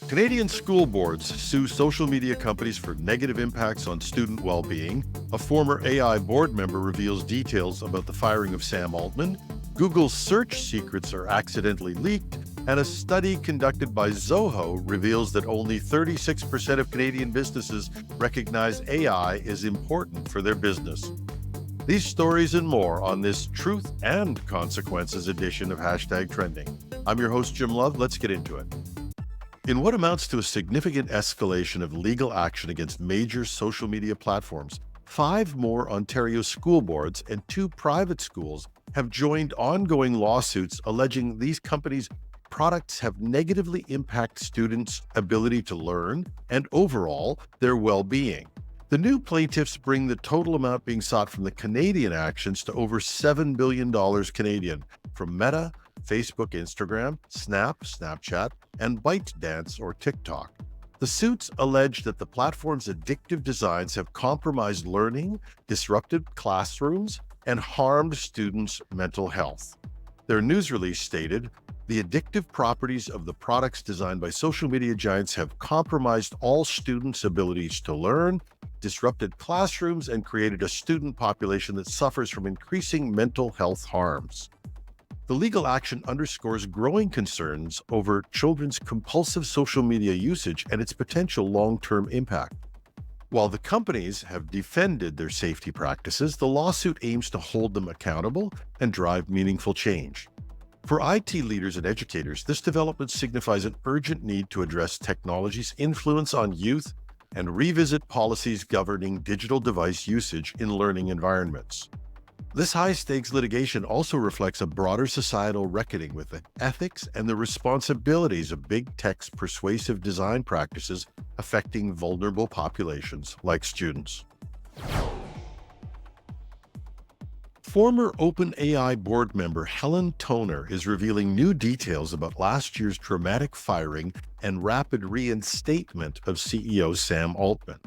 Canadian school boards sue social media companies for negative impacts on student well-being. A former AI board member reveals details about the firing of Sam Altman. Google's search secrets are accidentally leaked. And a study conducted by Zoho reveals that only 36% of Canadian businesses recognize AI is important for their business. These stories and more on this Truth and Consequences edition of #Trending. I'm your host, Jim Love. Let's get into it. In what amounts to a significant escalation of legal action against major social media platforms, 5 more Ontario school boards and 2 private schools have joined ongoing lawsuits alleging these companies' products have negatively impacted students' ability to learn and overall their well-being. The new plaintiffs bring the total amount being sought from the Canadian actions to over $7 billion Canadian from Meta, Facebook, Instagram, Snapchat, and ByteDance or TikTok. The suits allege that the platform's addictive designs have compromised learning, disrupted classrooms, and harmed students' mental health. Their news release stated, "The addictive properties of the products designed by social media giants have compromised all students' abilities to learn, disrupted classrooms, and created a student population that suffers from increasing mental health harms." The legal action underscores growing concerns over children's compulsive social media usage and its potential long-term impact. While the companies have defended their safety practices, the lawsuit aims to hold them accountable and drive meaningful change. For IT leaders and educators, this development signifies an urgent need to address technology's influence on youth and revisit policies governing digital device usage in learning environments. This high-stakes litigation also reflects a broader societal reckoning with the ethics and the responsibilities of big tech's persuasive design practices affecting vulnerable populations like students. Former OpenAI board member Helen Toner is revealing new details about last year's dramatic firing and rapid reinstatement of CEO Sam Altman.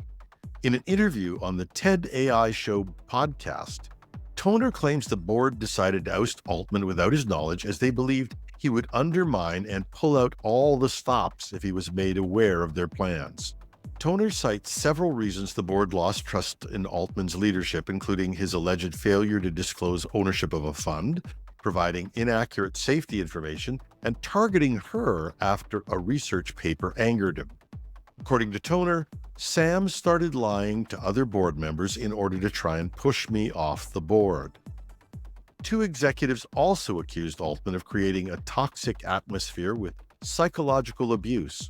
In an interview on the TED AI Show podcast, Toner claims the board decided to oust Altman without his knowledge as they believed he would undermine and pull out all the stops if he was made aware of their plans. Toner cites several reasons the board lost trust in Altman's leadership, including his alleged failure to disclose ownership of a fund, providing inaccurate safety information, and targeting her after a research paper angered him. According to Toner, Sam started lying to other board members in order to try and push me off the board. 2 executives also accused Altman of creating a toxic atmosphere with psychological abuse.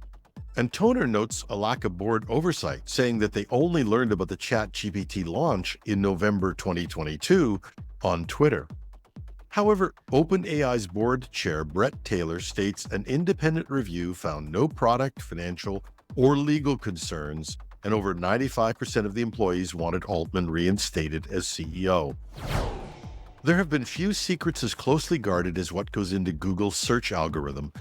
And Toner notes a lack of board oversight, saying that they only learned about the ChatGPT launch in November 2022 on Twitter. However, OpenAI's board chair Brett Taylor states an independent review found no product, financial, or legal concerns, and over 95% of the employees wanted Altman reinstated as CEO. There have been few secrets as closely guarded as what goes into Google's search algorithm,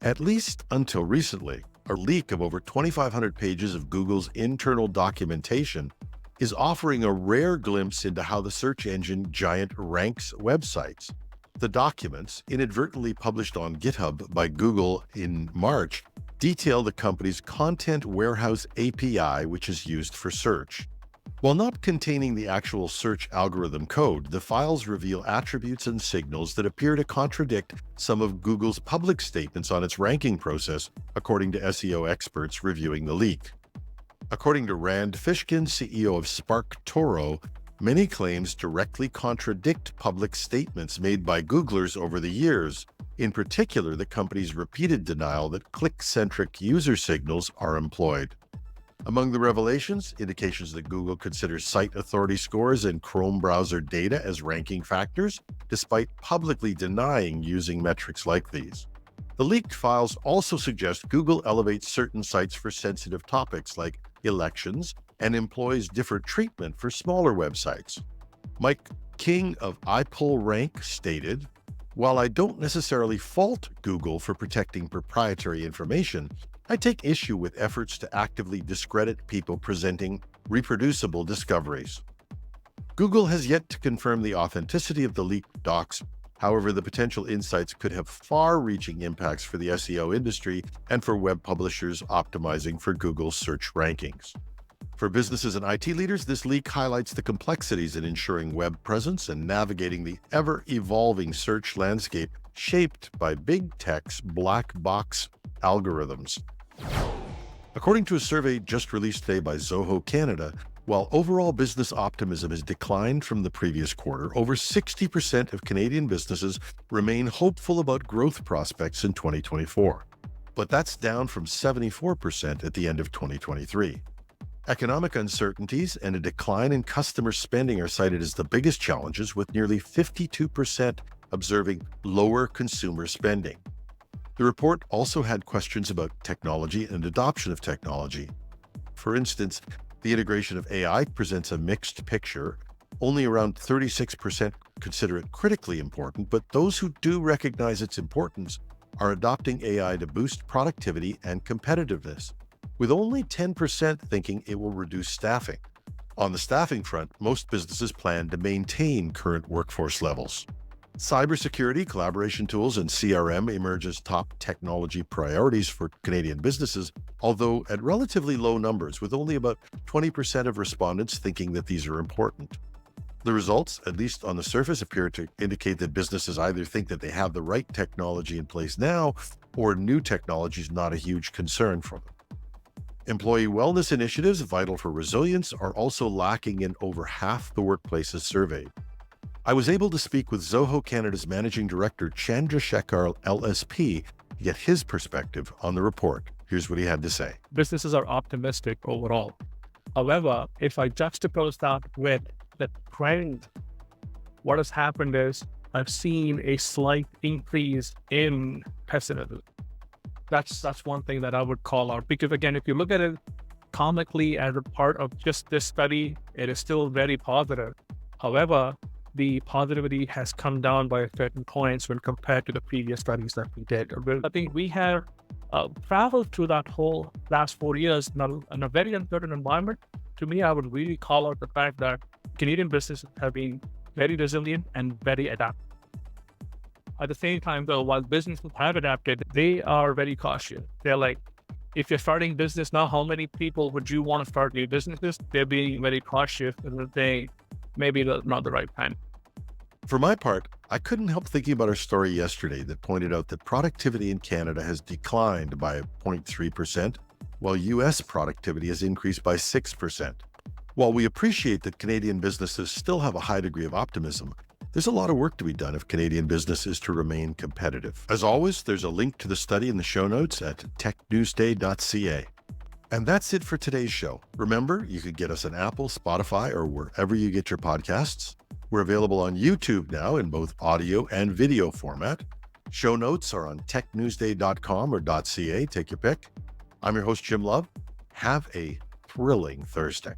at least until recently. A leak of over 2,500 pages of Google's internal documentation is offering a rare glimpse into how the search engine giant ranks websites. The documents, inadvertently published on GitHub by Google in March, detail the company's Content Warehouse API, which is used for search. While not containing the actual search algorithm code, the files reveal attributes and signals that appear to contradict some of Google's public statements on its ranking process, according to SEO experts reviewing the leak. According to Rand Fishkin, CEO of SparkToro, many claims directly contradict public statements made by Googlers over the years, in particular the company's repeated denial that click-centric user signals are employed. Among the revelations, indications that Google considers site authority scores and Chrome browser data as ranking factors, despite publicly denying using metrics like these. The leaked files also suggest Google elevates certain sites for sensitive topics like elections and employs different treatment for smaller websites. Mike King of iPullRank stated, "While I don't necessarily fault Google for protecting proprietary information, I take issue with efforts to actively discredit people presenting reproducible discoveries." Google has yet to confirm the authenticity of the leaked docs, However, the potential insights could have far-reaching impacts for the SEO industry and for web publishers optimizing for Google's search rankings. For businesses and IT leaders, this leak highlights the complexities in ensuring web presence and navigating the ever-evolving search landscape shaped by big tech's black box algorithms. According to a survey just released today by Zoho Canada, while overall business optimism has declined from the previous quarter, over 60% of Canadian businesses remain hopeful about growth prospects in 2024. But that's down from 74% at the end of 2023. Economic uncertainties and a decline in customer spending are cited as the biggest challenges, with nearly 52% observing lower consumer spending. The report also had questions about technology and adoption of technology. For instance, the integration of AI presents a mixed picture. Only around 36% consider it critically important, but those who do recognize its importance are adopting AI to boost productivity and competitiveness, with only 10% thinking it will reduce staffing. On the staffing front, most businesses plan to maintain current workforce levels. Cybersecurity, collaboration tools, and CRM emerge as top technology priorities for Canadian businesses, although at relatively low numbers, with only about 20% of respondents thinking that these are important. The results, at least on the surface, appear to indicate that businesses either think that they have the right technology in place now, or new technology is not a huge concern for them. Employee wellness initiatives, vital for resilience, are also lacking in over half the workplaces surveyed. I was able to speak with Zoho Canada's Managing Director, Chandrasekhar LSP, to get his perspective on the report. Here's what he had to say. Businesses are optimistic overall. However, if I juxtapose that with the trend, what has happened is I've seen a slight increase in pessimism. That's one thing that I would call out, because again, if you look at it comically as a part of just this study, it is still very positive. However, the positivity has come down by certain points when compared to the previous studies that we did. I think we have traveled through that whole last 4 years in a very uncertain environment. To me, I would really call out the fact that Canadian businesses have been very resilient and very adaptive. At the same time, though, while businesses have adapted, they are very cautious. They're like, if you're starting business now, how many people would you want to start new businesses? They're being very cautious and they maybe not the right time. For my part, I couldn't help thinking about our story yesterday that pointed out that productivity in Canada has declined by 0.3%, while U.S. productivity has increased by 6%. While we appreciate that Canadian businesses still have a high degree of optimism, there's a lot of work to be done if Canadian business is to remain competitive. As always, there's a link to the study in the show notes at TrendingThursday.ca. And that's it for today's show. Remember, you can get us on Apple, Spotify, or wherever you get your podcasts. We're available on YouTube now in both audio and video format. Show notes are on technewsday.com or .ca. Take your pick. I'm your host, Jim Love. Have a thrilling Thursday.